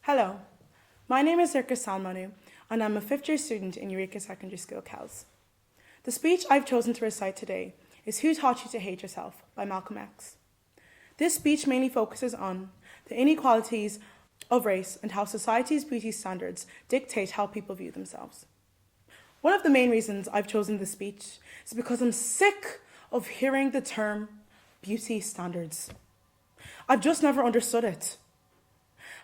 Hello, my name is Dorcas Salimonu, and I'm a fifth-year student in Eureka Secondary School, Kells. The speech I've chosen to recite today is Who Taught You to Hate Yourself by Malcolm X. This speech mainly focuses on the inequalities of race and how society's beauty standards dictate how people view themselves. One of the main reasons I've chosen this speech is because I'm sick of hearing the term beauty standards. I've just never understood it.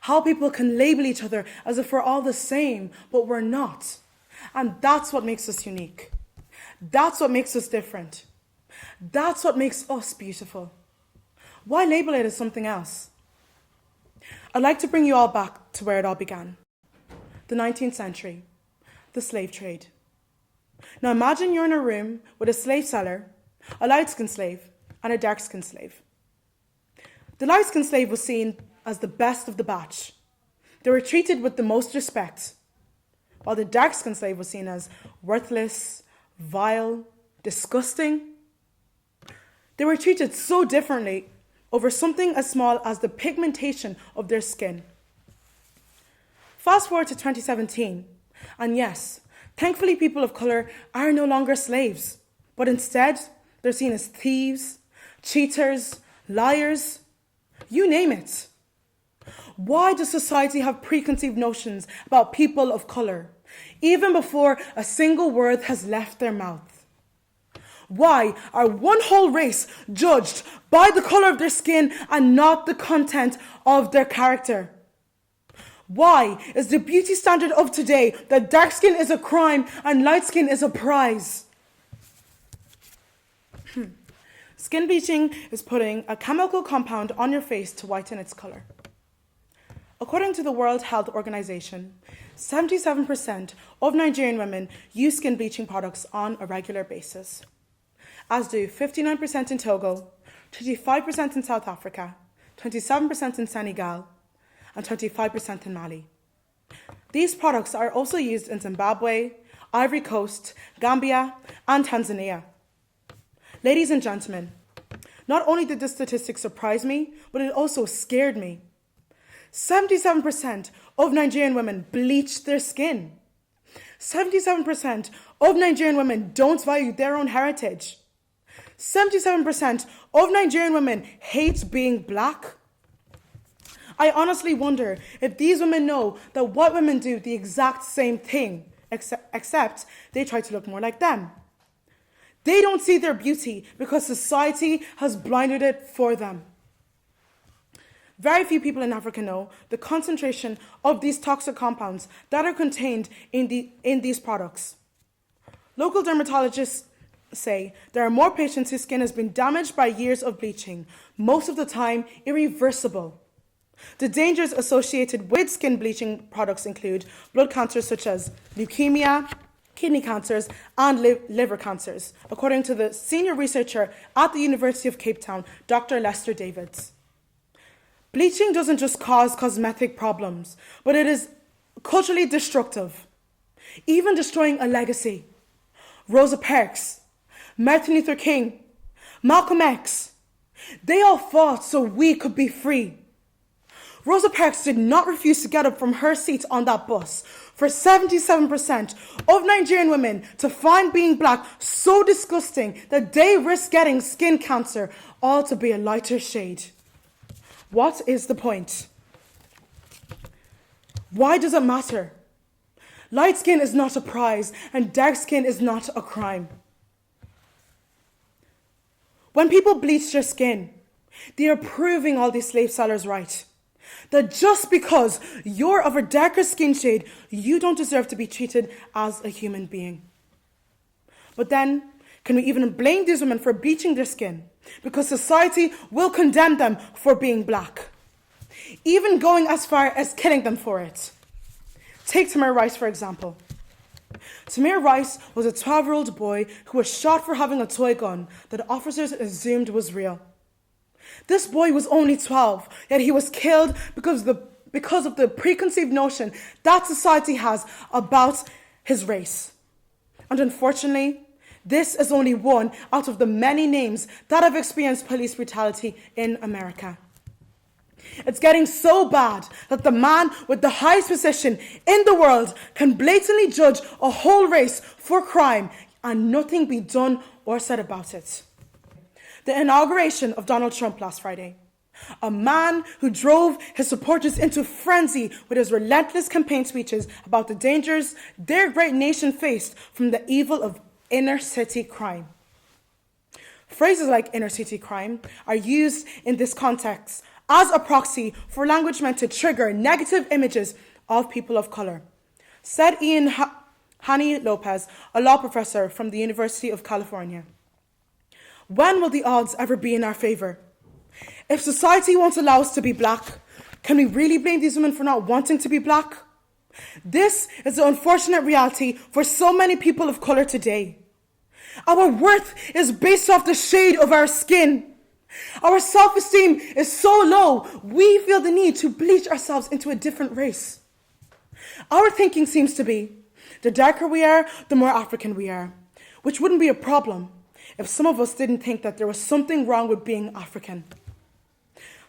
How people can label each other as if we're all the same, but we're not. And that's what makes us unique. That's what makes us different. That's what makes us beautiful. Why label it as something else? I'd like to bring you all back to where it all began. The 19th century, the slave trade. Now imagine you're in a room with a slave seller, a light-skinned slave, and a dark-skinned slave. The light-skinned slave was seen as the best of the batch. They were treated with the most respect, while the dark-skinned slave was seen as worthless, vile, disgusting. They were treated so differently over something as small as the pigmentation of their skin. Fast forward to 2017, and yes, thankfully people of colour are no longer slaves, but instead they're seen as thieves, cheaters, liars, you name it. Why does society have preconceived notions about people of colour, even before a single word has left their mouth? Why are one whole race judged by the colour of their skin and not the content of their character? Why is the beauty standard of today that dark skin is a crime and light skin is a prize? Skin bleaching is putting a chemical compound on your face to whiten its colour. According to the World Health Organization, 77% of Nigerian women use skin bleaching products on a regular basis, as do 59% in Togo, 25% in South Africa, 27% in Senegal, and 25% in Mali. These products are also used in Zimbabwe, Ivory Coast, Gambia, and Tanzania. Ladies and gentlemen, not only did this statistic surprise me, but it also scared me. 77% of Nigerian women bleach their skin. 77% of Nigerian women don't value their own heritage. 77% of Nigerian women hate being black. I honestly wonder if these women know that white women do the exact same thing, except they try to look more like them. They don't see their beauty because society has blinded it for them. Very few people in Africa know the concentration of these toxic compounds that are contained in these products. Local dermatologists say there are more patients whose skin has been damaged by years of bleaching, most of the time irreversible. The dangers associated with skin bleaching products include blood cancers such as leukemia, kidney cancers, and liver cancers, according to the senior researcher at the University of Cape Town, Dr. Lester Davids. Bleaching doesn't just cause cosmetic problems, but it is culturally destructive, even destroying a legacy. Rosa Parks, Martin Luther King, Malcolm X, they all fought so we could be free. Rosa Parks did not refuse to get up from her seat on that bus for 77% of Nigerian women to find being black so disgusting that they risk getting skin cancer, all to be a lighter shade. What is the point? Why does it matter? Light skin is not a prize and dark skin is not a crime. When people bleach their skin, they are proving all these slave sellers right. That just because you're of a darker skin shade, you don't deserve to be treated as a human being. But then, can we even blame these women for bleaching their skin? Because society will condemn them for being black, even going as far as killing them for it. Take Tamir Rice, for example. Tamir Rice was a 12-year-old boy who was shot for having a toy gun that officers assumed was real. This boy was only 12, yet he was killed because of the preconceived notion that society has about his race. And unfortunately, this is only one out of the many names that have experienced police brutality in America. It's getting so bad that the man with the highest position in the world can blatantly judge a whole race for crime and nothing be done or said about it. The inauguration of Donald Trump last Friday, a man who drove his supporters into frenzy with his relentless campaign speeches about the dangers their great nation faced from the evil of inner city crime. Phrases like inner city crime are used in this context as a proxy for language meant to trigger negative images of people of color, said Ian Hani Lopez, a law professor from the University of California. When will the odds ever be in our favor? If society won't allow us to be black, can we really blame these women for not wanting to be black? This is the unfortunate reality for so many people of color today. Our worth is based off the shade of our skin. Our self-esteem is so low, we feel the need to bleach ourselves into a different race. Our thinking seems to be, the darker we are, the more African we are, which wouldn't be a problem if some of us didn't think that there was something wrong with being African.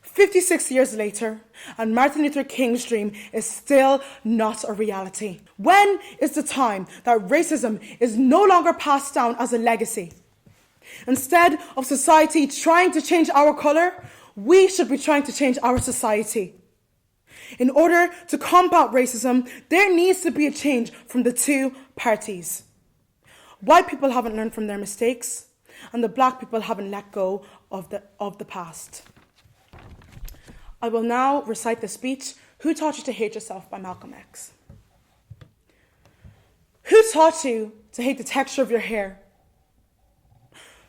56 years later, and Martin Luther King's dream is still not a reality. When is the time that racism is no longer passed down as a legacy? Instead of society trying to change our color, we should be trying to change our society. In order to combat racism, there needs to be a change from the two parties. White people haven't learned from their mistakes, and the black people haven't let go of the past. I will now recite the speech, Who Taught You to Hate Yourself by Malcolm X. Who taught you to hate the texture of your hair?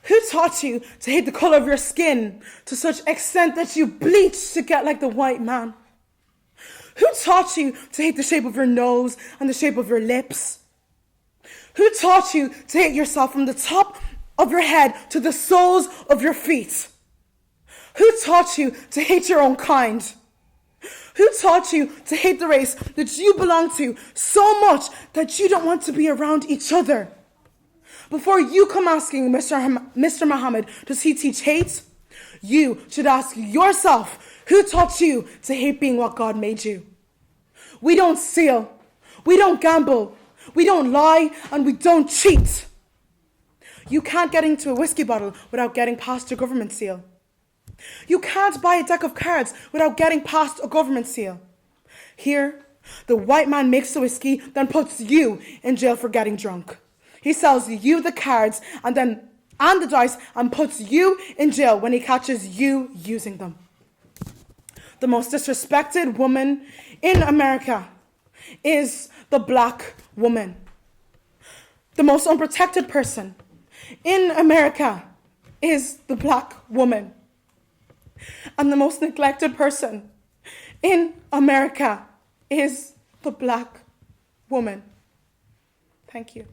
Who taught you to hate the color of your skin to such extent that you bleach to get like the white man? Who taught you to hate the shape of your nose and the shape of your lips? Who taught you to hate yourself from the top of your head to the soles of your feet? Who taught you to hate your own kind? Who taught you to hate the race that you belong to so much that you don't want to be around each other? Before you come asking Mr. Muhammad, does he teach hate? You should ask yourself, who taught you to hate being what God made you? We don't steal, we don't gamble, we don't lie, and we don't cheat. You can't get into a whiskey bottle without getting past a government seal. You can't buy a deck of cards without getting past a government seal. Here, the white man makes the whiskey, then puts you in jail for getting drunk. He sells you the cards and the dice and puts you in jail when he catches you using them. The most disrespected woman in America is the black woman. The most unprotected person in America is the black woman. And the most neglected person in America is the black woman. Thank you.